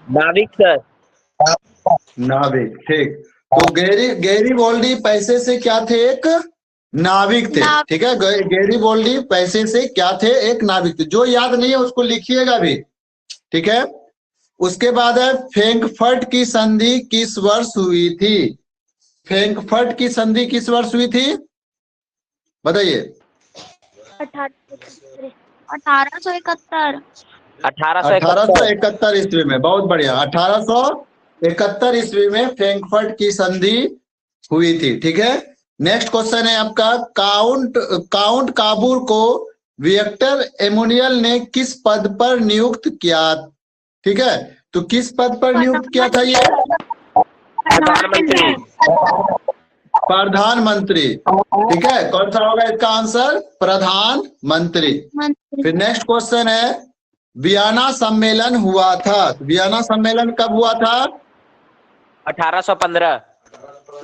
नाविक सर। नाविक, ठीक। तो गैरी गैरी बोल्डी पैसे से क्या थे? एक नाविक थे। ठीक है, गैरी बोल्डी पैसे से क्या थे? एक नाविक थे। जो याद नहीं है उसको लिखिएगा भी, ठीक है। उसके बाद है फ्रैंकफर्ट की संधि किस वर्ष हुई थी? फ्रैंकफर्ट की संधि किस वर्ष हुई थी, बताइए। 1871। 1871 ईस्वी में, बहुत बढ़िया। 1871 ईस्वी में फ्रैंकफर्ट की संधि हुई थी, ठीक है। नेक्स्ट क्वेश्चन है आपका, काउंट काबूर को विक्टर एमुनियल ने किस पद पर नियुक्त किया? ठीक है, तो किस पद पर नियुक्त किया था ये? प्रधानमंत्री। प्रधानमंत्री, ठीक है। कौन सा होगा इसका आंसर? प्रधानमंत्री। फिर नेक्स्ट क्वेश्चन है, वियना सम्मेलन हुआ था, वियना सम्मेलन कब हुआ था? 1815।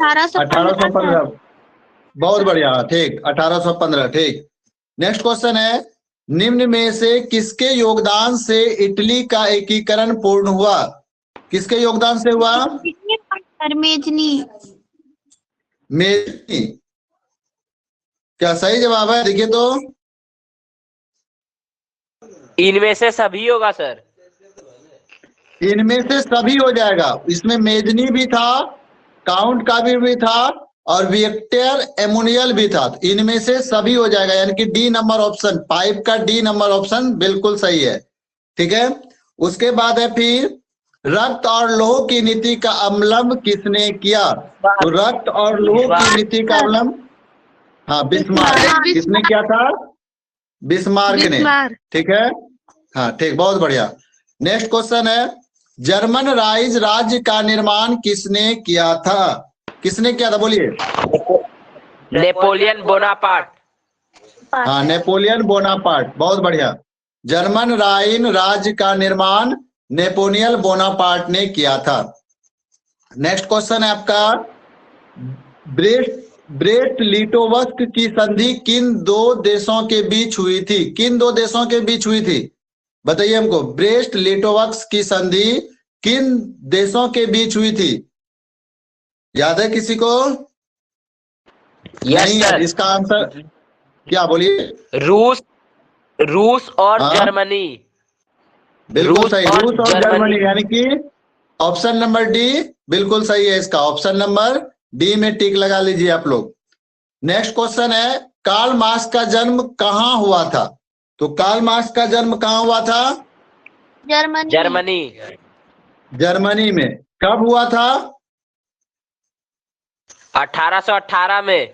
1815, बहुत बढ़िया, ठीक। 1815, ठीक। नेक्स्ट क्वेश्चन है, निम्न में से किसके योगदान से इटली का एकीकरण पूर्ण हुआ? किसके योगदान से हुआ? मेजनी। मेजनी, क्या सही जवाब है? देखिए तो, इनमें से सभी होगा सर। इनमें से सभी हो जाएगा। इसमें मेजनी भी था, काउंट काबिर भी था, और विक्टर एमुनियल भी था। इनमें से सभी हो जाएगा, यानी कि डी नंबर ऑप्शन, पाइप का डी नंबर ऑप्शन बिल्कुल सही है, ठीक है। उसके बाद है फिर, रक्त और लौह की नीति का अवलंब किसने किया? तो रक्त और लौह की नीति का अवलंब, हाँ, बिस्मार्क। किसने किया था? बिस्मार्क ने, ठीक है। हाँ, ठीक, बहुत बढ़िया। नेक्स्ट क्वेश्चन है, जर्मन राइज राज्य का निर्माण किसने किया था? किसने किया था, बोलिए। Napoleon Bonaparte. हाँ, नेपोलियन बोनापार्ट, बहुत बढ़िया। जर्मन राइन राज्य का निर्माण नेपोलियन बोनापार्ट ने किया था। नेक्स्ट क्वेश्चन है आपका, ब्रेस्ट लिटोवस्क की संधि किन दो देशों के बीच हुई थी? किन दो देशों के बीच हुई थी, बताइए हमको। ब्रेस्ट लिटोवस्क की संधि किन देशों के बीच हुई थी? याद है किसी को? नहीं यार, इसका आंसर क्या, बोलिए। रूस और जर्मनी। बिल्कुल सही, रूस और जर्मनी, यानी कि ऑप्शन नंबर डी बिल्कुल सही है इसका। ऑप्शन नंबर डी में टिक लगा लीजिए आप लोग। नेक्स्ट क्वेश्चन है, कार्ल मार्क्स का जन्म कहाँ हुआ था? तो कार्ल मार्क्स का जन्म कहाँ हुआ था? जर्मनी। जर्मनी में। कब हुआ था? 1818 में।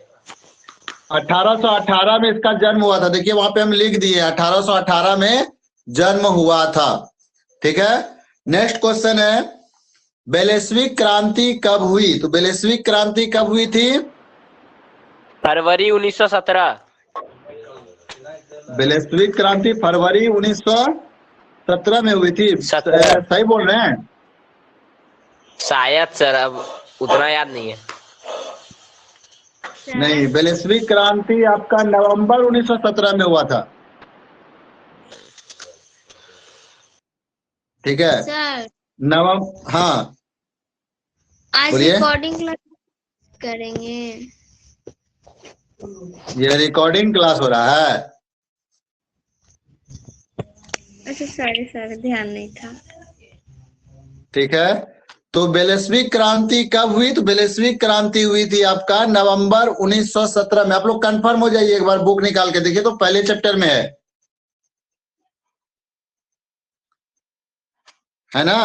1818 में इसका जन्म हुआ था। देखिए वहां पे हम लिख दिए 1818 में जन्म हुआ था, ठीक है। नेक्स्ट क्वेश्चन है, बेलेस्विक क्रांति कब हुई? तो बेलेस्विक क्रांति कब हुई थी? फरवरी 1917। बेलेस्विक क्रांति फरवरी 1917 में हुई थी। सही बोल रहे हैं? शायद सर, अब उतना याद नहीं है। नहीं, बेलेस्विक क्रांति आपका नवंबर 1917 में हुआ था, ठीक है। हाँ, आज रिकॉर्डिंग क्लास करेंगे। ये रिकॉर्डिंग क्लास हो रहा है? अच्छा, सारे ध्यान नहीं था, ठीक है। तो बेलेस्विक क्रांति कब हुई? तो बेलेस्विक क्रांति हुई थी आपका नवंबर 1917 में। आप लोग कंफर्म हो जाइए, एक बार बुक निकाल के देखिए तो पहले चैप्टर में है ना?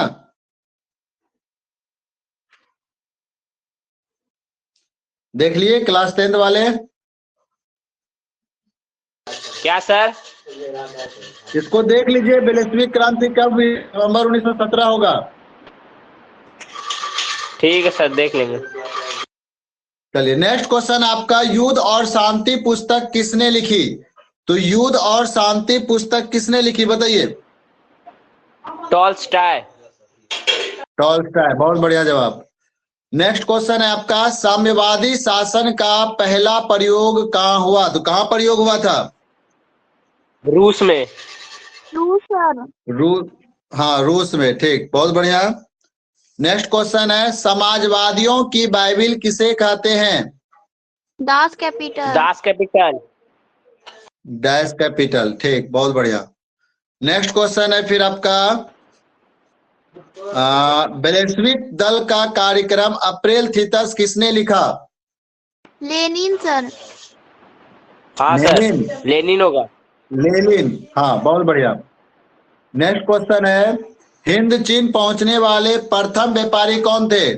देख लिए क्लास 10th वाले? क्या सर? इसको देख लीजिए, बेलेस्विक क्रांति कब हुई? नवंबर 1917 होगा। ठीक है सर, देख लेंगे। चलिए, नेक्स्ट क्वेश्चन आपका, युद्ध और शांति पुस्तक किसने लिखी? तो युद्ध और शांति पुस्तक किसने लिखी, बताइए। टॉल्स्टॉय। टॉल्स्टॉय, बहुत बढ़िया जवाब। नेक्स्ट क्वेश्चन है आपका, साम्यवादी शासन का पहला प्रयोग कहाँ हुआ? तो कहाँ प्रयोग हुआ था? रूस में। रूस। हाँ, रूस में। ठीक, बहुत बढ़िया। नेक्स्ट क्वेश्चन है, समाजवादियों की बाइबिल किसे कहते हैं? Das Kapital. Das Kapital. Dash capital. ठीक, बहुत बढ़िया। नेक्स्ट क्वेश्चन है फिर आपका, बेलेस्विक दल का कार्यक्रम अप्रैल थीतस किसने लिखा? Lenin sir. हाँ लेनिन। सर, लेनिन होगा। लेनिन, हाँ, बहुत बढ़िया। नेक्स्ट क्वेश्चन है, हिंद चीन पहुंचने वाले प्रथम व्यापारी कौन थे?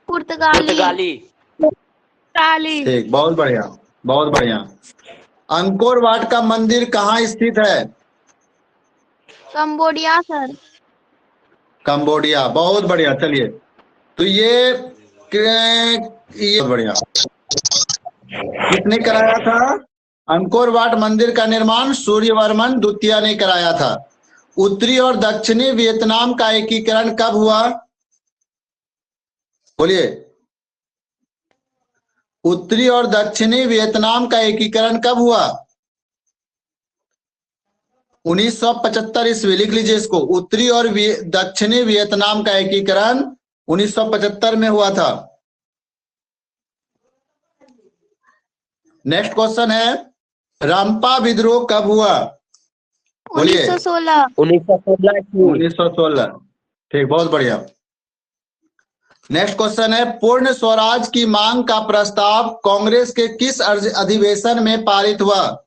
पुर्तगाली। पुर्तगाली। ठीक, बहुत बढ़िया, बहुत बढ़िया। अंकोर वाट का मंदिर कहाँ स्थित है? Cambodia sir. कंबोडिया, बहुत बढ़िया। चलिए, तो ये बढ़िया। किसने कराया था अंकोर वाट मंदिर का निर्माण? सूर्यवर्मन द्वितीय ने कराया था। उत्तरी और दक्षिणी वियतनाम का एकीकरण कब हुआ? बोलिए। उत्तरी और दक्षिणी वियतनाम का एकीकरण कब हुआ? 1975 ईस्वी। लिख लीजिए इसको, उत्तरी और दक्षिणी वियतनाम का एकीकरण 1975 में हुआ था। नेक्स्ट क्वेश्चन है, रंपा विद्रोह कब हुआ? बोलिए। 1916। 1916। ठीक, बहुत बढ़िया। नेक्स्ट क्वेश्चन है, पूर्ण स्वराज की मांग का प्रस्ताव कांग्रेस के किस अधिवेशन में पारित हुआ?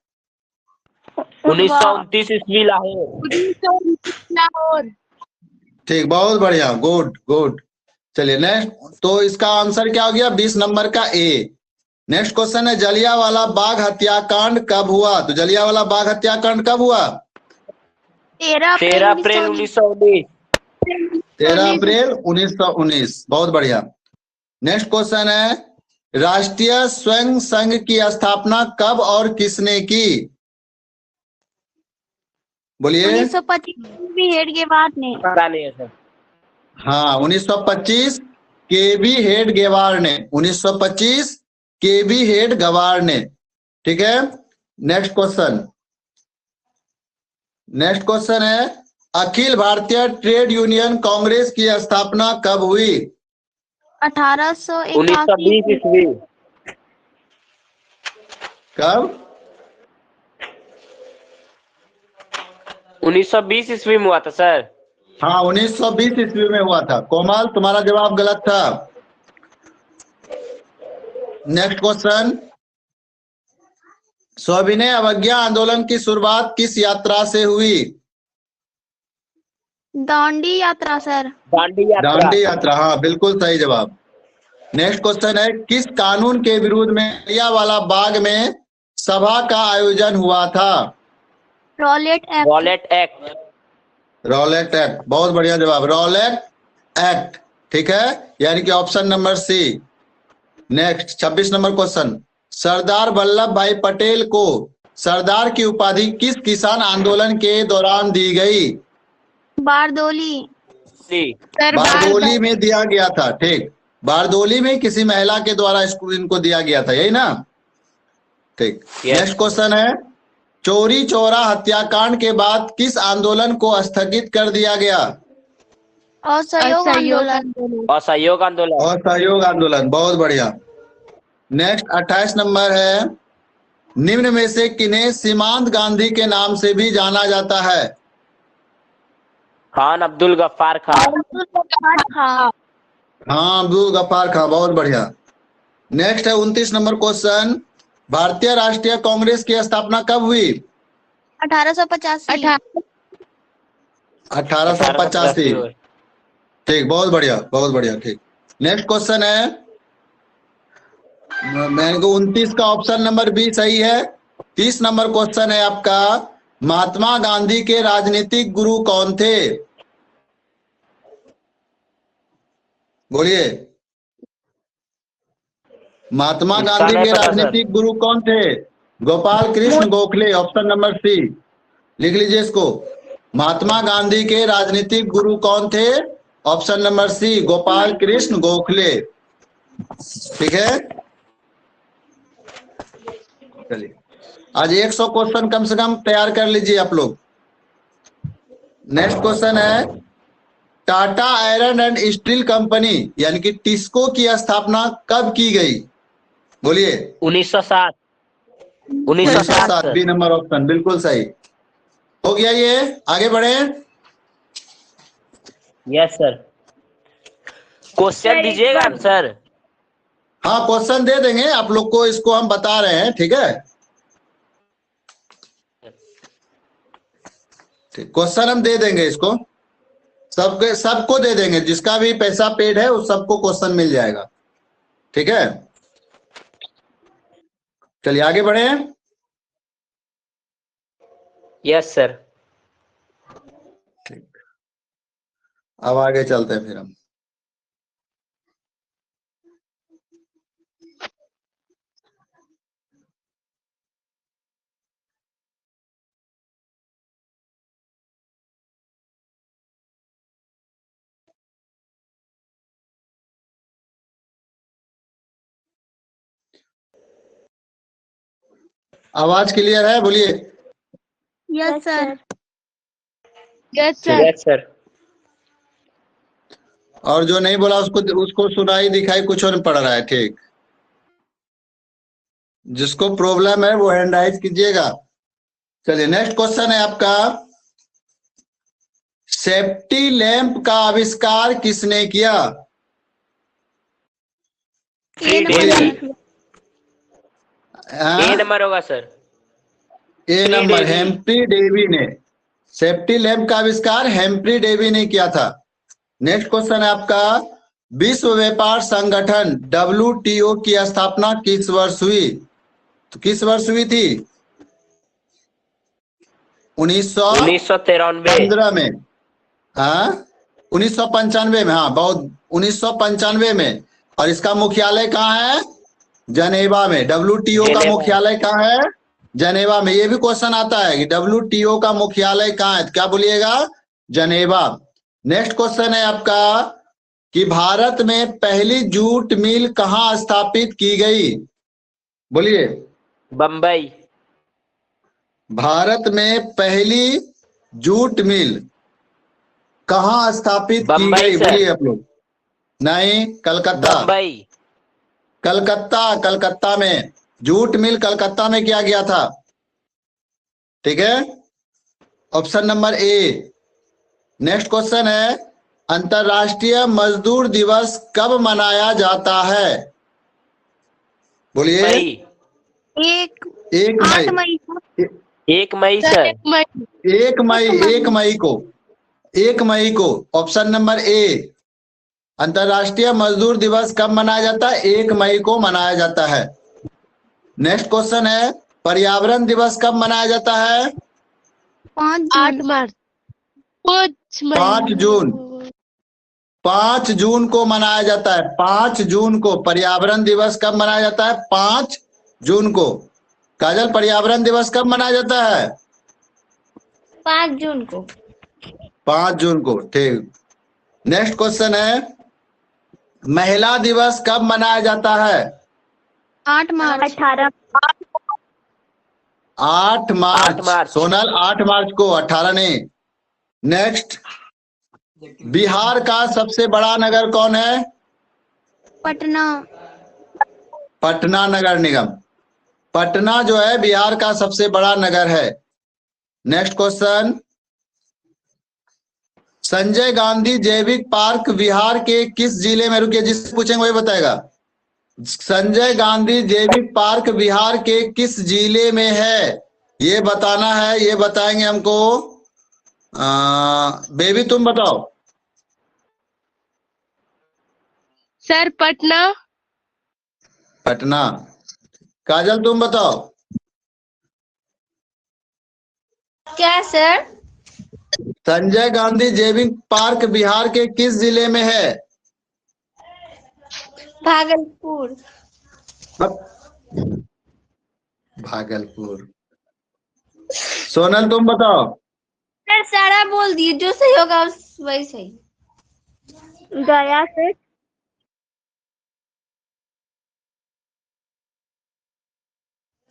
1929 ईस्वी, लाहौर। ठीक, बहुत बढ़िया, गुड गुड। चलिए नेक्स्ट, तो इसका आंसर क्या हो गया? 20 नंबर का ए। नेक्स्ट क्वेश्चन है, जलियांवाला बाग हत्याकांड कब हुआ? तो जलियांवाला बाग हत्याकांड कब हुआ? 13 अप्रैल 1919। 13 अप्रैल 1919। बहुत बढ़िया। नेक्स्ट क्वेश्चन है, राष्ट्रीय स्वयं संघ की स्थापना कब और किसने की? बोलिए। 1925 हेडगेवार ने। पता नहीं है सर। हाँ, 1925 केबी हेड गेवार ने। 1925 केबी हेड गवार ने। ठीक है। नेक्स्ट क्वेश्चन, नेक्स्ट क्वेश्चन है, अखिल भारतीय ट्रेड यूनियन कांग्रेस की स्थापना कब हुई? 1881। 1920 ईस्वी। कब? 1920 ईस्वी में हुआ था सर। हाँ, 1920 ईस्वी में हुआ था। कोमल, तुम्हारा जवाब गलत था। नेक्स्ट क्वेश्चन, सविनय अवज्ञा आंदोलन की शुरुआत किस यात्रा से हुई? दांडी यात्रा सर। दांडी यात्रा। दांडी यात्रा, हाँ, बिल्कुल सही जवाब। नेक्स्ट क्वेश्चन है, किस कानून के विरोध में जलियांवाला बाग में सभा का आयोजन हुआ था? Rowlatt Act. Rowlatt Act. Rowlatt Act, बहुत बढ़िया जवाब, रॉलेट एक्ट। ठीक है, यानी कि option number C. Next 26 number question, Sardar Vallabh Bhai Patel को सरदार की उपाधि किस किसान आंदोलन के दौरान दी गई? बारदोली। बारदोली में दिया गया था। ठीक, बारदोली में किसी महिला के द्वारा इनको दिया गया था, यही ना? ठीक। नेक्स्ट क्वेश्चन है, चौरी चौरा हत्याकांड के बाद किस आंदोलन को स्थगित कर दिया गया? असहयोग आंदोलन। असहयोग आंदोलन। असहयोग आंदोलन, बहुत बढ़िया। नेक्स्ट 28 नंबर है, निम्न में से किन्हें सीमांत गांधी के नाम से भी जाना जाता है? खान अब्दुल गफ्फार खान। हाँ, अब्दुल गफ्फार खान, बहुत बढ़िया। नेक्स्ट है 29 नंबर क्वेश्चन, भारतीय राष्ट्रीय कांग्रेस की स्थापना कब हुई? 1885। 1885। ठीक, बहुत बढ़िया, बहुत बढ़िया। ठीक। नेक्स्ट क्वेश्चन है, मैंने को 29 का ऑप्शन नंबर बी सही है। 30 नंबर क्वेश्चन है आपका, महात्मा गांधी के राजनीतिक गुरु कौन थे? बोलिए। महात्मा गांधी के राजनीतिक गुरु कौन थे? Gopal Krishna Gokhale, option number C. लिख लीजिए इसको, महात्मा गांधी के राजनीतिक गुरु कौन थे? Option number C, Gopal Krishna Gokhale. ठीक है, चलिए आज 100 क्वेश्चन कम से कम तैयार कर लीजिए आप लोग। नेक्स्ट क्वेश्चन है, Tata iron and steel company यानी कि टिस्को की स्थापना कब की गई? बोलिए। 1907 1907, 1907 बी नंबर ऑप्शन बिल्कुल सही। हो गया ये, आगे बढ़े। Yes sir. क्वेश्चन दीजिएगा ना सर। हाँ क्वेश्चन दे देंगे आप लोग को, इसको हम बता रहे हैं, ठीक है। ठीक, क्वेश्चन हम दे देंगे इसको, सबको दे देंगे, जिसका भी पैसा पेड है उस सबको क्वेश्चन मिल जाएगा, ठीक है। चलिए आगे बढ़े। Yes sir. ठीक, अब आगे चलते हैं फिर हम। आवाज क्लियर है? बोलिए। Yes sir. Yes sir. और जो नहीं बोला उसको सुनाई दिखाई कुछ और पड़ रहा है, ठीक। जिसको प्रॉब्लम है वो हैंड राइज कीजिएगा। चलिए नेक्स्ट क्वेश्चन है आपका, सेफ्टी लैंप का आविष्कार किसने किया? ए बोलिए। नंबर। ए नंबर होगा सर। ए नंबर, डेवी। हेम्प्री डेवी ने। सेफ्टी लैंप का आविष्कार हेम्प्री डेवी ने किया था। नेक्स्ट क्वेश्चन है आपका, विश्व व्यापार संगठन WTO की स्थापना किस वर्ष हुई? तो किस वर्ष हुई थी? 1915 में। हाँ 1995 में, हाँ बहुत, 1995 में। और इसका मुख्यालय कहाँ है? जनेवा में। WTO का जेनेवा। मुख्यालय कहाँ है? जनेवा में। ये भी क्वेश्चन आता है कि WTO का मुख्यालय कहाँ है, क्या बोलिएगा? जनेवा। नेक्स्ट क्वेश्चन है आपका कि भारत में पहली जूट मिल कहाँ स्थापित की गई? बोलिए। बम्बई। भारत में पहली जूट मिल कहाँ स्थापित की बम्बई गई? सर। बोलिए आप लोग। नहीं, कलकत्ता। बम्बई। कलकत्ता में जूट मिल कलकत्ता में किया गया था, ठीक है। ऑप्शन नंबर ए। नेक्स्ट क्वेश्चन है, अंतरराष्ट्रीय मजदूर दिवस कब मनाया जाता है? बोलिए। मई। एक 1 8 मई। मई। 1 मई सर। 1 मई को, 1 मई को। ऑप्शन नंबर ए, अंतरराष्ट्रीय मजदूर दिवस कब मनाया जाता है? 1 मई को मनाया जाता है। नेक्स्ट क्वेश्चन है, पर्यावरण दिवस कब मनाया जाता है? 8 मार्च। 5 जून। 5 जून को मनाया जाता है। 5 जून को पर्यावरण दिवस कब मनाया जाता है? 5 जून को। काजल, पर्यावरण दिवस कब मनाया जाता है? 5 जून को। 5 जून को, ठीक। नेक्स्ट क्वेश्चन है, महिला दिवस कब मनाया जाता है? 8 मार्च। 18। 8 8 मार्च। मार्च। सोनल 8 मार्च को, 18 नहीं। नेक्स्ट, बिहार का सबसे बड़ा नगर कौन है? पटना। पटना नगर निगम। पटना जो है बिहार का सबसे बड़ा नगर है। नेक्स्ट क्वेश्चन, संजय गांधी जैविक पार्क बिहार के किस जिले में, रुकिए जिससे पूछेंगे वही बताएगा। संजय गांधी जैविक पार्क बिहार के किस जिले में है, ये बताना है, ये बताएंगे हमको। बेबी तुम बताओ। सर पटना। पटना। काजल तुम बताओ। क्या सर? संजय गांधी जैविक पार्क बिहार के किस जिले में है? भागलपुर। भागलपुर। सोनल तुम बताओ। सर सारा बोल दिए, जो सही होगा वही सही। गया से।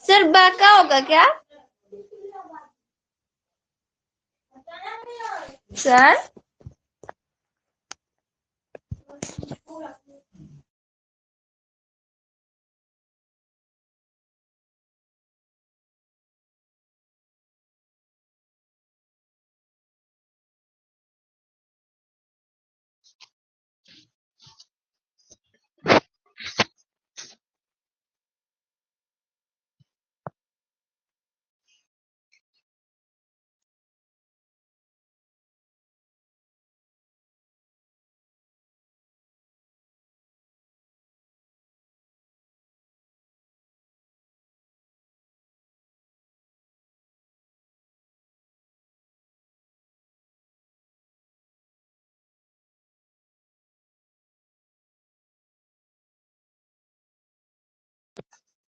सर बांका होगा क्या? सर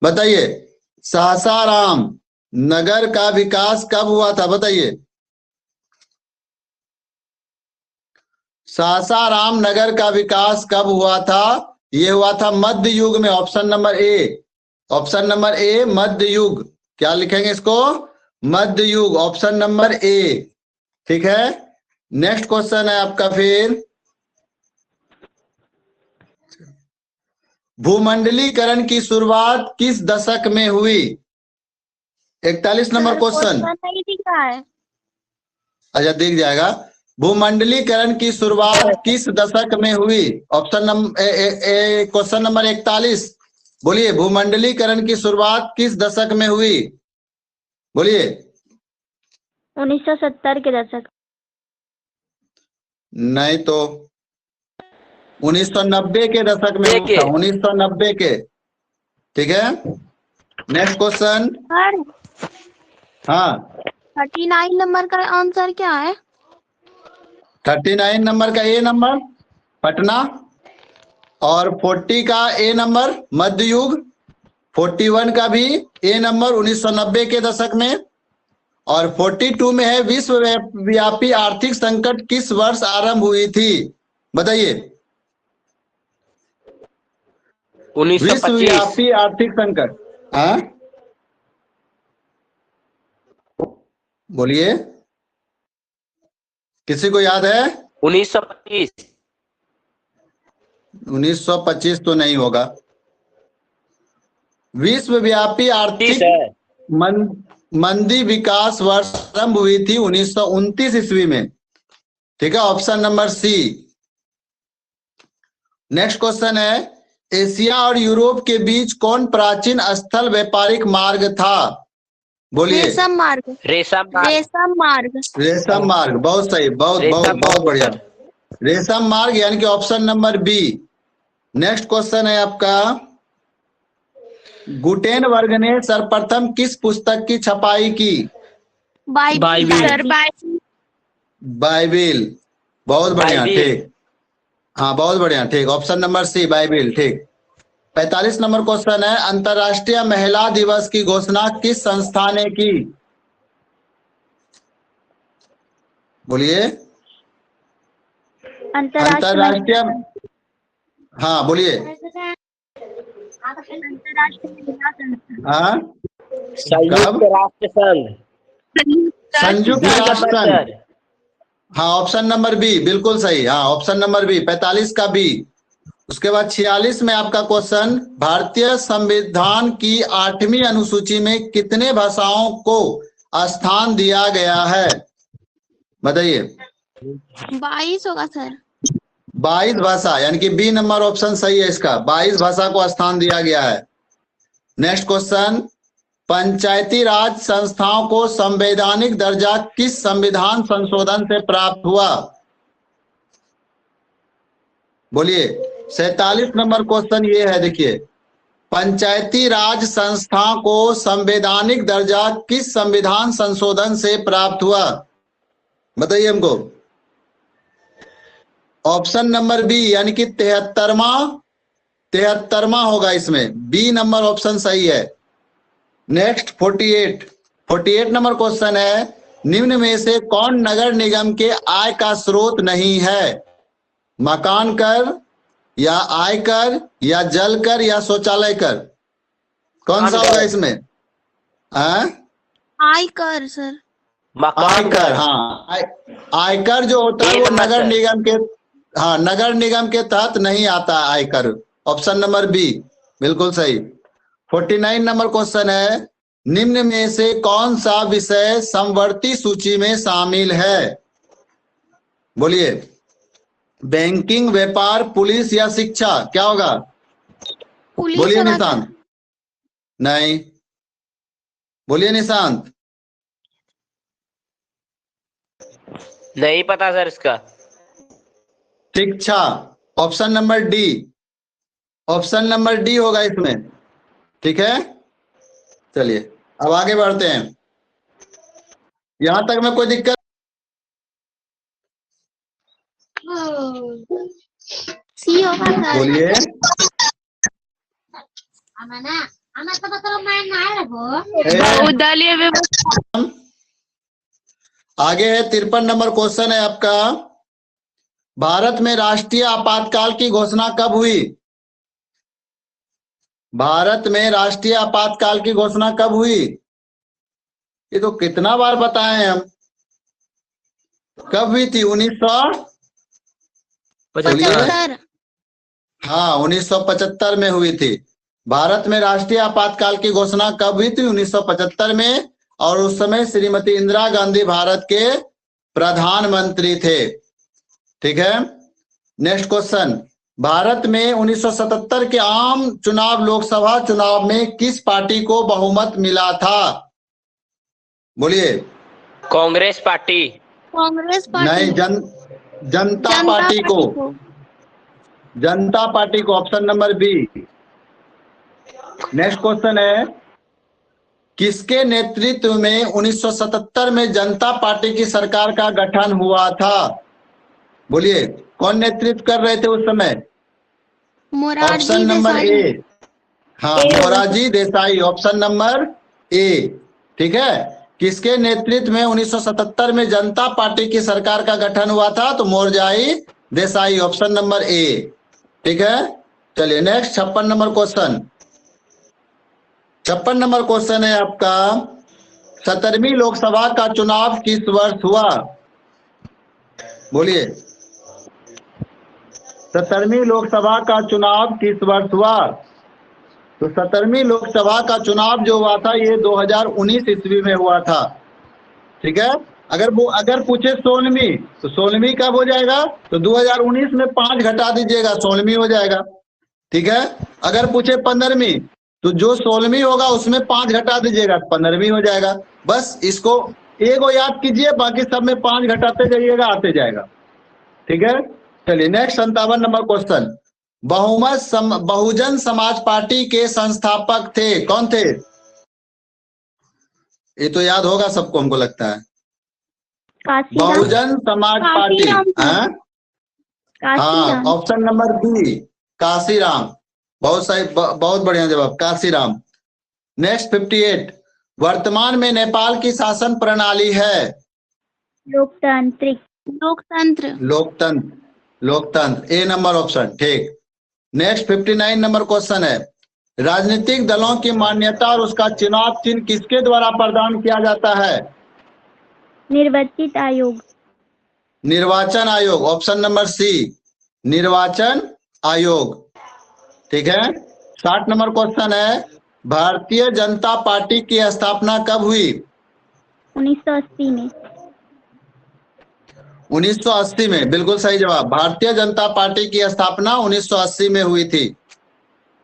बताइए, सासाराम नगर का विकास कब हुआ था? बताइए, सासाराम नगर का विकास कब हुआ था? ये हुआ था मध्य युग में। Option number A, option number A मध्य युग। क्या लिखेंगे इसको? मध्य युग, ऑप्शन नंबर ए। ठीक है, नेक्स्ट क्वेश्चन है आपका फिर, भूमंडलीकरण की शुरुआत किस दशक में हुई? 41 नंबर क्वेश्चन। नहीं दिख रहा है। अच्छा, दिख जाएगा। भूमंडलीकरण की शुरुआत किस दशक में हुई? Option number question number 41। बोलिए, भूमंडलीकरण की शुरुआत किस दशक में हुई? बोलिए। 1970 के दशक। नहीं तो 1990 के दशक में हुआ था, 1990 के। ठीक है, नेक्स्ट क्वेश्चन। सर हाँ, 39 नंबर का आंसर क्या है? 39 नंबर का ए नंबर पटना, और 40 का ए नंबर मध्य युग, 41 का भी ए नंबर 1990 के दशक में, और 42 में है विश्वव्यापी आर्थिक संकट किस वर्ष आरंभ हुई थी? बताइए। 1925। विश्वव्यापी आर्थिक संकट, हाँ बोलिए, किसी को याद है? 1925। 1925 तो नहीं होगा। विश्वव्यापी आर्थिक है। मंदी विकास वर्ष आरंभ हुई थी 1929 ईस्वी में। ठीक है, option number C. Next question है, एशिया और यूरोप के बीच कौन प्राचीन स्थल व्यापारिक मार्ग था? बोलिए। रेशम मार्ग। रेशम मार्ग। रेशम मार्ग। रेशम मार्ग, बहुत सही, बहुत बहुत रेशम बहुत मार्ग। बढ़िया। रेशम मार्ग यानी कि option number B. Next question है आपका, गुटेनबर्ग ने सर्वप्रथम किस पुस्तक की छपाई की? बाइबिल। सर बाइबिल, बहुत बढ़िया, बाइबिल। ठीक। हाँ, बहुत बढ़िया, ठीक, ऑप्शन नंबर सी बाइबिल, ठीक। 45 नंबर क्वेश्चन है, अंतर्राष्ट्रीय महिला दिवस की घोषणा किस संस्था ने की? बोलिए। अंतर्राष्ट्रीय, हाँ बोलिए। हाँ, संयुक्त राष्ट्र संघ। संयुक्त बी राष्ट्र नंबर संघ। सर। हाँ, ऑप्शन नंबर बी बिल्कुल सही। हाँ, ऑप्शन नंबर बी, 45 का बी। उसके बाद 46 में आपका क्वेश्चन, भारतीय संविधान की 8वीं अनुसूची में कितने भाषाओं को स्थान दिया गया है? बताइए। 22 होगा सर। 22 भाषा, यानी कि बी नंबर ऑप्शन सही है इसका। 22 भाषा को स्थान दिया गया है। नेक्स्ट क्वेश्चन, पंचायती राज संस्थाओं को संवैधानिक दर्जा किस संविधान संशोधन से प्राप्त हुआ? बोलिए। 47 नंबर क्वेश्चन ये है, देखिए, पंचायती राज संस्था को संवैधानिक दर्जा किस संविधान संशोधन से प्राप्त हुआ? बताइए हमको। ऑप्शन नंबर बी, यानी कि 73वां होगा इसमें, बी नंबर ऑप्शन सही है। नेक्स्ट 48 नंबर क्वेश्चन है, निम्न में से कौन नगर निगम के आय का स्रोत नहीं है? मकान कर, या आयकर, या जल कर, या शौचालय कर? कौन सा होगा इसमें? आयकर सर। मकान आयकर, कर। हाँ आयकर जो होता है वो नंबर नगर सर। निगम के, हाँ नगर निगम के तहत नहीं आता आयकर। ऑप्शन नंबर बी बिल्कुल सही। 49 नंबर क्वेश्चन है, निम्न में से कौन सा विषय समवर्ती सूची में शामिल है? बोलिए, बैंकिंग, व्यापार, पुलिस या शिक्षा, क्या होगा? पुलिस बोलिए होगा निशांत। नहीं, बोलिए निशांत। नहीं पता सर इसका। शिक्षा, option number D, option number D होगा इसमें। ठीक है, चलिए अब आगे बढ़ते हैं। यहां तक में कोई दिक्कत? सी होगा सर। बोलिए। ए, बहुदलीय व्यवस्था। आगे है 53 नंबर क्वेश्चन है आपका, भारत में राष्ट्रीय आपातकाल की घोषणा कब हुई? भारत में राष्ट्रीय आपातकाल की घोषणा कब हुई? ये तो कितना बार बताए हैं हम। कब हुई थी? 75। हाँ 1975 में हुई थी। भारत में राष्ट्रीय आपातकाल की घोषणा कब हुई थी? 1975 में, और उस समय श्रीमती इंदिरा गांधी भारत के प्रधानमंत्री थे। ठीक है, नेक्स्ट क्वेश्चन, भारत में 1977 के आम चुनाव, लोकसभा चुनाव में किस पार्टी को बहुमत मिला था? बोलिए। कांग्रेस पार्टी। कांग्रेस पार्टी। नहीं, जनता पार्टी को, जनता पार्टी को, option number B. Next question है, किसके नेतृत्व में 1977 में जनता पार्टी की सरकार का गठन हुआ था? बोलिए, कौन नेतृत्व कर रहे थे उस समय? ऑप्शन नंबर ए, हाँ मोरारजी देसाई, ऑप्शन नंबर ए। ठीक है, किसके नेतृत्व में 1977 में जनता पार्टी की सरकार का गठन हुआ था? तो मोरारजी देसाई, ऑप्शन नंबर ए। ठीक है, चलिए next 56 number question. 56 number question है आपका, 17वीं लोकसभा का चुनाव किस वर्ष हुआ? बोलिए, 17वीं लोकसभा का चुनाव किस वर्ष हुआ? तो 17वीं लोकसभा का चुनाव जो हुआ था ये 2019 ईस्वी में हुआ था। ठीक है, अगर पूछे 16वीं, तो 16वीं कब हो जाएगा? तो 2019 में 5 घटा दीजिएगा, 16वीं हो जाएगा। ठीक है, अगर पूछे 15वीं, तो जो 16वीं होगा उसमें 5 घटा दीजिएगा, 15वीं हो जाएगा। बस इसको एगो याद कीजिए, बाकी सब में 5 घटाते जाइएगा, आते जाएगा। ठीक है, चलिए next 57 number question, Bahujan Samaj party के संस्थापक थे, कौन थे? ये तो याद होगा सबको, हमको लगता है। बहुजन समाज पार्टी, हाँ ऑप्शन नंबर बी काशीराम। बहुत सही, बहुत बढ़िया जवाब, काशीराम। नेक्स्ट 58, वर्तमान में नेपाल की शासन प्रणाली है? लोकतांत्रिक। लोकतंत्र। लोकतंत्र, लोकतंत्र, ए नंबर ऑप्शन। ठीक, नेक्स्ट 59 नंबर क्वेश्चन है, राजनीतिक दलों की मान्यता और उसका चुनाव चिन्ह किसके द्वारा प्रदान किया जाता है? निर्वाचित आयोग। निर्वाचन आयोग, ऑप्शन नंबर सी, निर्वाचन आयोग। ठीक है, 60 नंबर क्वेश्चन है, भारतीय जनता पार्टी की स्थापना कब हुई? 1980 में। 1980 में, बिल्कुल सही जवाब। भारतीय जनता पार्टी की स्थापना 1980 में हुई थी।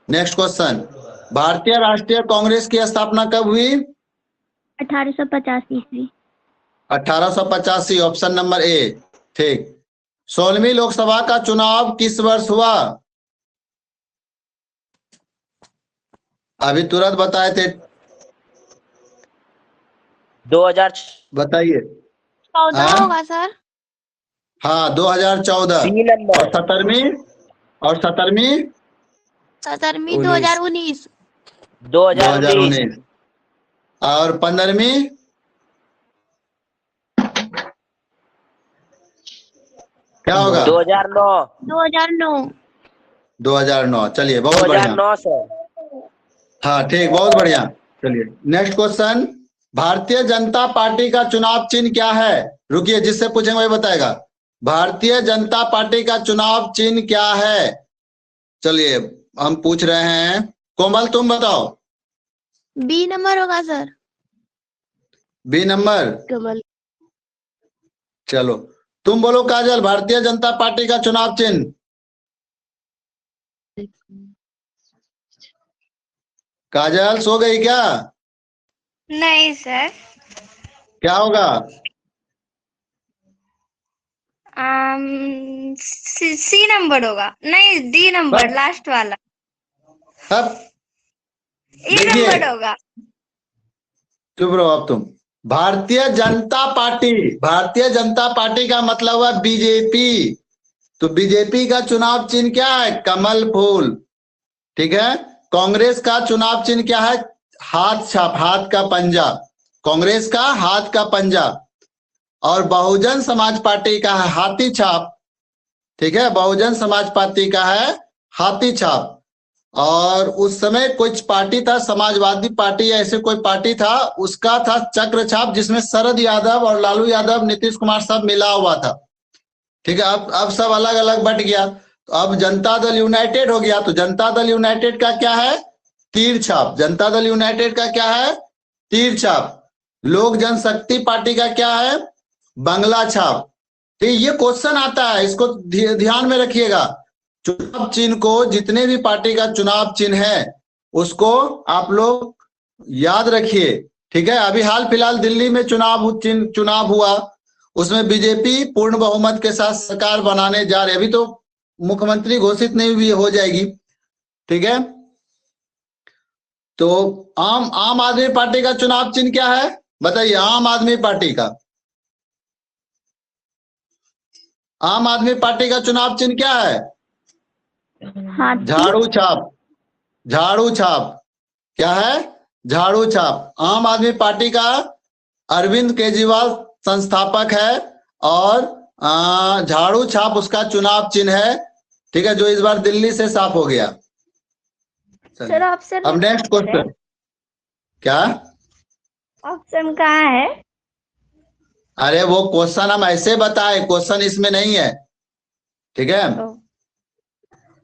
नेक्स्ट क्वेश्चन, भारतीय राष्ट्रीय कांग्रेस की स्थापना कब हुई? 1885 ईस्वी। 1885, ऑप्शन नंबर ए। ठीक, 16वीं लोकसभा का चुनाव किस वर्ष हुआ? अभी तुरंत बताए थे। 2000। बताइए। 14 होगा सर। हाँ 2014। C number. और 17वीं? और 17वीं? 17वीं 2019। 2019। और 15वीं? क्या होगा? 2009। 2009। 2009, चलिए बहुत बढ़िया। 2009 सर। हाँ ठीक, बहुत बढ़िया। चलिए next question, Bharatiya Janata party का चुनाव चिन्ह क्या है? रुकिए, जिससे पूछेंगे वही बताएगा। भारतीय जनता पार्टी का चुनाव चिन्ह क्या है? चलिए हम पूछ रहे हैं, कोमल तुम बताओ। बी नंबर होगा सर। बी नंबर, कमल। चलो तुम बोलो काजल, भारतीय जनता पार्टी का चुनाव चिन्ह। काजल सो गई क्या? नहीं सर। क्या होगा? सी नंबर होगा, नहीं डी नंबर, बस। लास्ट वाला। अब ई देखिए, नंबर होगा। चुप रहो अब तुम। भारतीय जनता पार्टी, भारतीय जनता पार्टी का मतलब हुआ बीजेपी। तो बीजेपी का चुनाव चिन्ह क्या है? कमल फूल। ठीक है। कांग्रेस का चुनाव चिन्ह क्या है? हाथ छाप, हाथ का पंजा। कांग्रेस का हाथ का पंजा। और बहुजन समाज पार्टी का है हाथी छाप। ठीक है, बहुजन समाज पार्टी का है हाथी छाप। और उस समय कुछ पार्टी था, समाजवादी पार्टी या ऐसे कोई पार्टी था, उसका था चक्र छाप, जिसमें शरद यादव और लालू यादव, नीतीश कुमार सब मिला हुआ था। ठीक है, अब सब अलग अलग बट गया। तो अब जनता दल यूनाइटेड हो गया। तो जनता दल यूनाइटेड का क्या है? तीर छाप। जनता दल यूनाइटेड का क्या है? तीर छाप। लोक जनशक्ति पार्टी का क्या है? बंगला छाप। तो ये क्वेश्चन आता है, इसको ध्यान में रखिएगा। चुनाव चिन्ह को, जितने भी पार्टी का चुनाव चिन्ह है उसको आप लोग याद रखिए। ठीक है, अभी हाल फिलहाल दिल्ली में चुनाव हुआ, उसमें बीजेपी पूर्ण बहुमत के साथ सरकार बनाने जा रही है। अभी तो मुख्यमंत्री घोषित नहीं हुई, हो जाएगी। ठीक है, तो आम आदमी पार्टी का चुनाव चिन्ह क्या है? बताइए, आम आदमी पार्टी का, आम आदमी पार्टी का चुनाव चिन्ह क्या है? झाड़ू छाप। झाड़ू छाप क्या है? झाड़ू छाप। आम आदमी पार्टी का अरविंद केजरीवाल संस्थापक है और झाड़ू छाप उसका चुनाव चिन्ह है। ठीक है, जो इस बार दिल्ली से साफ हो गया। सर ऑप्शन अब नेक्स्ट क्वेश्चन। क्या ऑप्शन कहाँ है? अरे वो क्वेश्चन हम ऐसे बताए, क्वेश्चन इसमें नहीं है। ठीक है,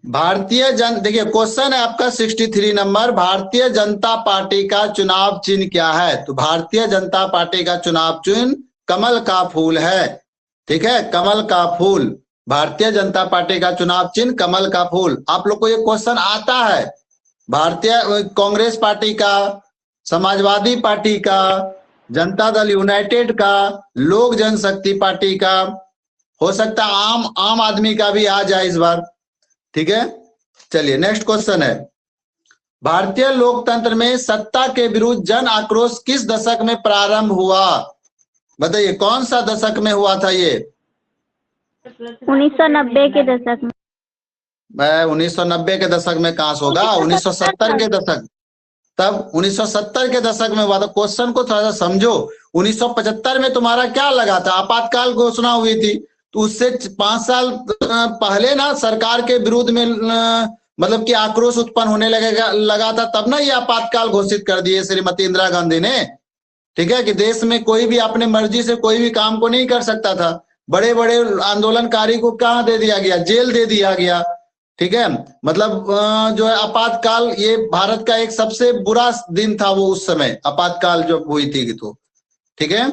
देखिए क्वेश्चन है आपका 63 नंबर, भारतीय जनता पार्टी का चुनाव चिन्ह क्या है? तो भारतीय जनता पार्टी का चुनाव चिन्ह कमल का फूल है। ठीक है, कमल का फूल। भारतीय जनता पार्टी का चुनाव चिन्ह कमल का फूल। आप लोग को ये क्वेश्चन आता है, भारतीय कांग्रेस पार्टी का, समाजवादी पार्टी का, जनता दल यूनाइटेड का, लोक जनशक्ति पार्टी का, हो सकता है आम आदमी का भी आ जाए इस बार। ठीक है, चलिए नेक्स्ट क्वेश्चन है, भारतीय लोकतंत्र में सत्ता के विरुद्ध जन आक्रोश किस दशक में प्रारंभ हुआ? बताइए कौन सा दशक में हुआ था ये? 1990 के दशक में। 1990 के दशक में कहां से होगा? 1970 के दशक। तब 1970 के दशक में हुआ था। क्वेश्चन को थोड़ा सा समझो। 1975 में तुम्हारा क्या लगा था? आपातकाल घोषणा हुई थी। तो उससे 5 साल पहले ना सरकार के विरुद्ध में मतलब कि आक्रोश उत्पन्न होने लगा था, तब ना ये आपातकाल घोषित कर दिए श्रीमती इंदिरा गांधी ने। ठीक है, कि देश में कोई भी अपने मर्जी से कोई भी काम को नहीं कर सकता था। बड़े बड़े आंदोलनकारी को कहाँ दे दिया गया? जेल दे दिया गया। ठीक है, मतलब जो है आपातकाल, ये भारत का एक सबसे बुरा दिन था वो, उस समय आपातकाल जब हुई थी। तो ठीक है,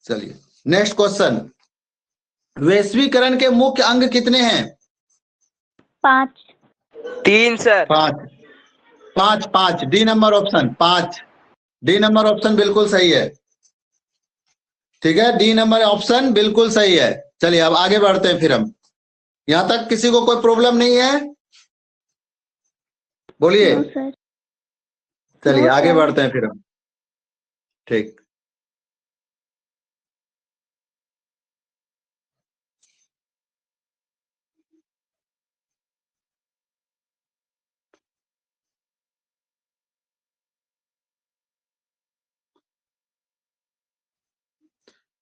चलिए नेक्स्ट क्वेश्चन, वैश्वीकरण के मुख्य अंग कितने हैं? 5। 3 sir. 5 D number option 5। D number option बिल्कुल सही है। ठीक है, डी नंबर ऑप्शन बिल्कुल सही है। चलिए अब आगे बढ़ते हैं फिर हम। यहां तक किसी को कोई प्रॉब्लम नहीं है? बोलिए। चलिए आगे बढ़ते हैं फिर हम। ठीक,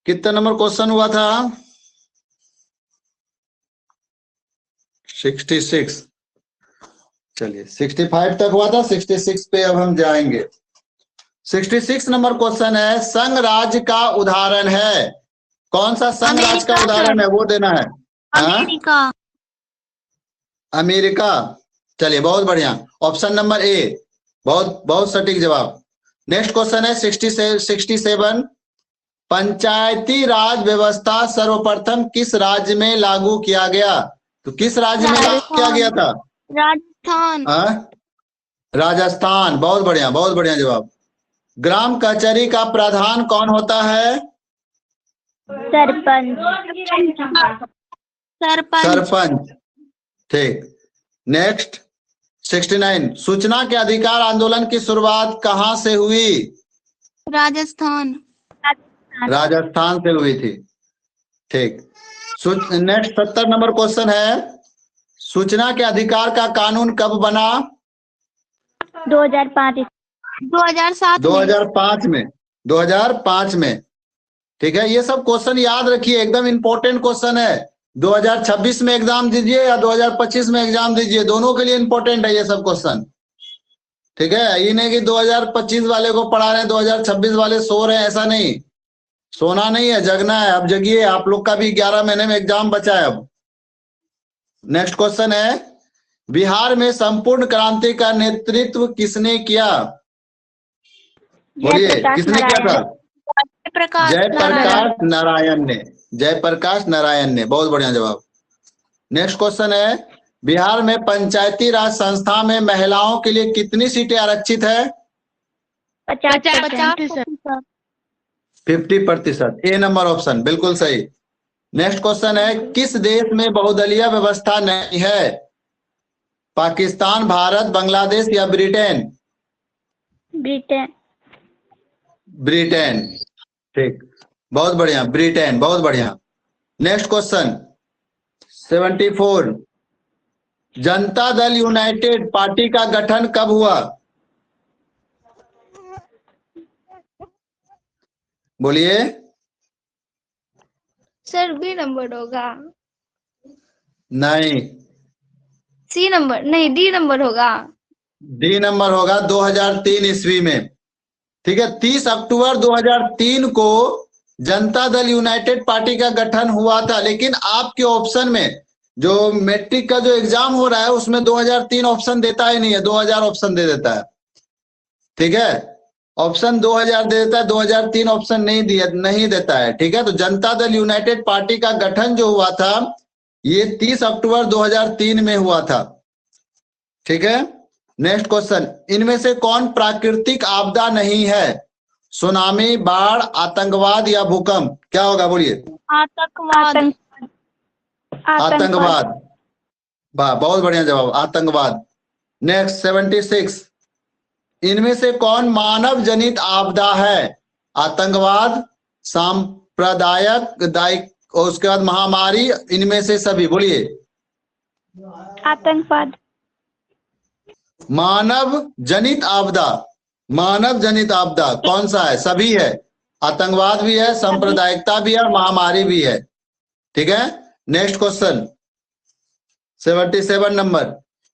कितना नंबर क्वेश्चन हुआ था? 66। चलिए 65 तक हुआ था, 66 पे अब हम जाएंगे। 66 नंबर क्वेश्चन है, संघ राज्य का उदाहरण है। कौन सा संघ राज्य का अमेरिका, उदाहरण है वो देना है। हाँ? अमेरिका। अमेरिका। चलिए बहुत बढ़िया, ऑप्शन नंबर ए, बहुत बहुत सटीक जवाब। नेक्स्ट क्वेश्चन है 67, पंचायती राज व्यवस्था सर्वप्रथम किस राज्य में लागू किया गया? तो किस राज्य में लागू किया गया था? राजस्थान। हाँ? राजस्थान। बहुत बढ़िया जवाब। ग्राम कचहरी का प्रधान कौन होता है? सरपंच। सरपंच। सरपंच। ठीक। नेक्स्ट 69, सूचना के अधिकार आंदोलन की शुरुआत कहां से हुई? राजस्थान। राजस्थान से हुई थी। ठीक। नेक्स्ट 70 नंबर क्वेश्चन है, सूचना के अधिकार का कानून कब बना? 2005। 2007 में। 2005 में। ठीक है, ये सब क्वेश्चन याद रखिए, एकदम इंपॉर्टेंट क्वेश्चन है। 2026 में एग्जाम दीजिए या 2025 में एग्जाम दीजिए, दोनों के लिए इंपॉर्टेंट है ये सब क्वेश्चन। ठीक है, ये नहीं कि 2025 वाले को पढ़ा रहे हैं 2026 वाले सो रहे हैं, ऐसा नहीं। सोना नहीं है, जगना है। अब जगिए, आप लोग का भी 11 महीने में एग्जाम बचा है अब। नेक्स्ट क्वेश्चन है, बिहार में संपूर्ण क्रांति का नेतृत्व किसने किया? बोलिए, किसने किया था? जयप्रकाश नारायण ने। जयप्रकाश नारायण ने। बहुत बढ़िया जवाब। नेक्स्ट क्वेश्चन है, बिहार में पंचायती राज संस्था में महिलाओं के लिए कितनी सीटें आरक्षित है? 50%। 50%। ए नंबर ऑप्शन बिल्कुल सही। नेक्स्ट क्वेश्चन है, किस देश में बहुदलीय व्यवस्था नहीं है? पाकिस्तान, भारत, बांग्लादेश या ब्रिटेन? ब्रिटेन। ब्रिटेन। ठीक, बहुत बढ़िया, ब्रिटेन। बहुत बढ़िया। Next question 74, Janata Dal United party का गठन कब हुआ? बोलिए। सर बी नंबर होगा। नहीं, सी नंबर नहीं, डी नंबर होगा। डी नंबर होगा, 2003 ईस्वी में। ठीक है, 30 अक्टूबर 2003 को जनता दल यूनाइटेड पार्टी का गठन हुआ था। लेकिन आपके ऑप्शन में जो मैट्रिक का जो एग्जाम हो रहा है उसमें 2003 ऑप्शन देता ही नहीं है, 2000 ऑप्शन दे देता है। ठीक है, ऑप्शन 2000 दे देता है, 2003 ऑप्शन नहीं देता है। ठीक है, तो जनता दल यूनाइटेड पार्टी का गठन जो हुआ था ये 30 अक्टूबर 2003 में हुआ था। ठीक है। नेक्स्ट क्वेश्चन, इनमें से कौन प्राकृतिक आपदा नहीं है? सुनामी, बाढ़, आतंकवाद या भूकंप? क्या होगा बोलिए? आतंकवाद। आतंकवाद। वाह, बहुत बढ़िया जवाब, आतंकवाद। नेक्स्ट 76, इनमें से कौन मानव जनित आपदा है? आतंकवाद, सांप्रदायिक दायिक और उसके बाद महामारी, इनमें से सभी? बोलिए। आतंकवाद। मानव जनित आपदा। मानव जनित आपदा कौन सा है? सभी है, आतंकवाद भी है, सांप्रदायिकता भी है और महामारी भी है। ठीक है। नेक्स्ट क्वेश्चन 77 नंबर,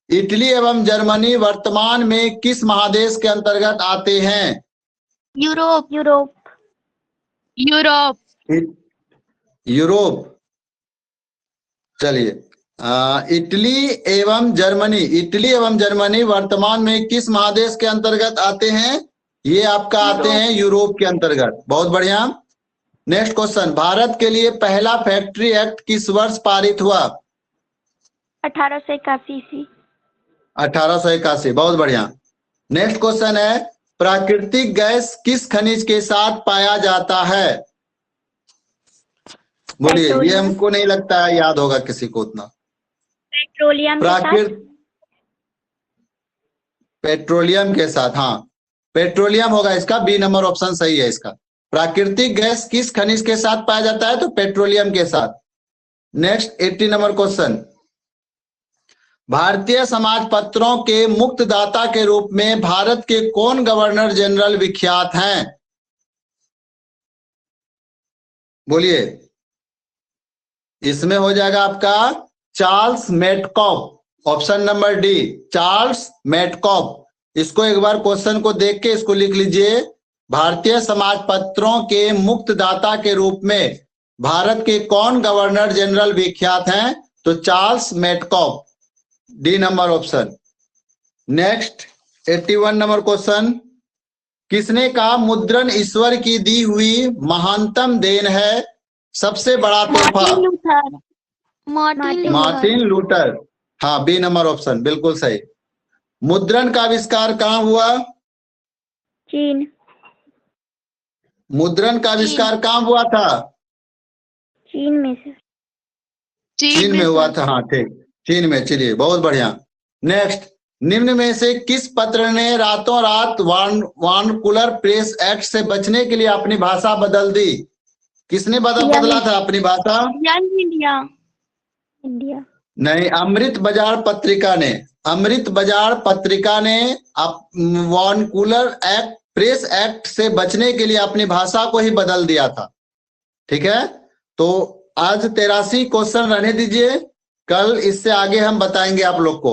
इटली एवं जर्मनी वर्तमान में किस महादेश के अंतर्गत आते हैं? यूरोप। यूरोप। चलिए, इटली एवं जर्मनी वर्तमान में किस महादेश के अंतर्गत आते हैं? ये आपका आते हैं यूरोप के अंतर्गत। बहुत बढ़िया। नेक्स्ट क्वेश्चन, भारत के लिए पहला फैक्ट्री एक्ट किस वर्ष पारित हुआ? 1881। 1881। बहुत बढ़िया। नेक्स्ट क्वेश्चन है, प्राकृतिक गैस किस खनिज के साथ पाया जाता है? बोलिए, ये हमको नहीं लगता है याद होगा किसी को उतना। पेट्रोलियम के साथ। हाँ, पेट्रोलियम होगा इसका, बी नंबर ऑप्शन सही है इसका। प्राकृतिक गैस किस खनिज के साथ पाया जाता है? तो पेट्रोलियम के साथ। Next 80 number question, Bharatiya Samaj पत्रों के मुक्तदाता के रूप में भारत के कौन गवर्नर जनरल विख्यात हैं? बोलिए। इसमें हो जाएगा आपका Charles Metcalfe. Option number D, Charles Metcalfe. इसको एक बार क्वेश्चन को देख के इसको लिख लीजिए, भारतीय समाज पत्रों के मुक्तदाता के रूप में भारत के कौन गवर्नर जनरल विख्यात हैं? तो Charles Metcalfe, D number option. Next 81 number question, किसने कहा मुद्रण ईश्वर की दी हुई महानतम देन है, सबसे बड़ा तोहफा? मार्टिन लूथर, हाँ बी नंबर ऑप्शन बिल्कुल सही। मुद्रण का आविष्कार कहाँ हुआ? चीन। मुद्रण का आविष्कार कहाँ हुआ था? चीन में सर। चीन में हुआ था, हाँ ठीक, चीन में। चलिए बहुत बढ़िया। नेक्स्ट, निम्न में से किस पत्र ने रातों रात वार्नकुलर प्रेस एक्ट से बचने के लिए अपनी भाषा बदल दी? किसने बदला था अपनी भाषा? Young India. इंडिया नहीं, अमृत बाजार पत्रिका ने। अमृत बाजार पत्रिका ने वार्नकुलर एक्ट प्रेस एक्ट से बचने के लिए अपनी भाषा को ही बदल दिया था। ठीक है, तो आज 83 क्वेश्चन रहने दीजिए, कल इससे आगे हम बताएंगे आप लोग को।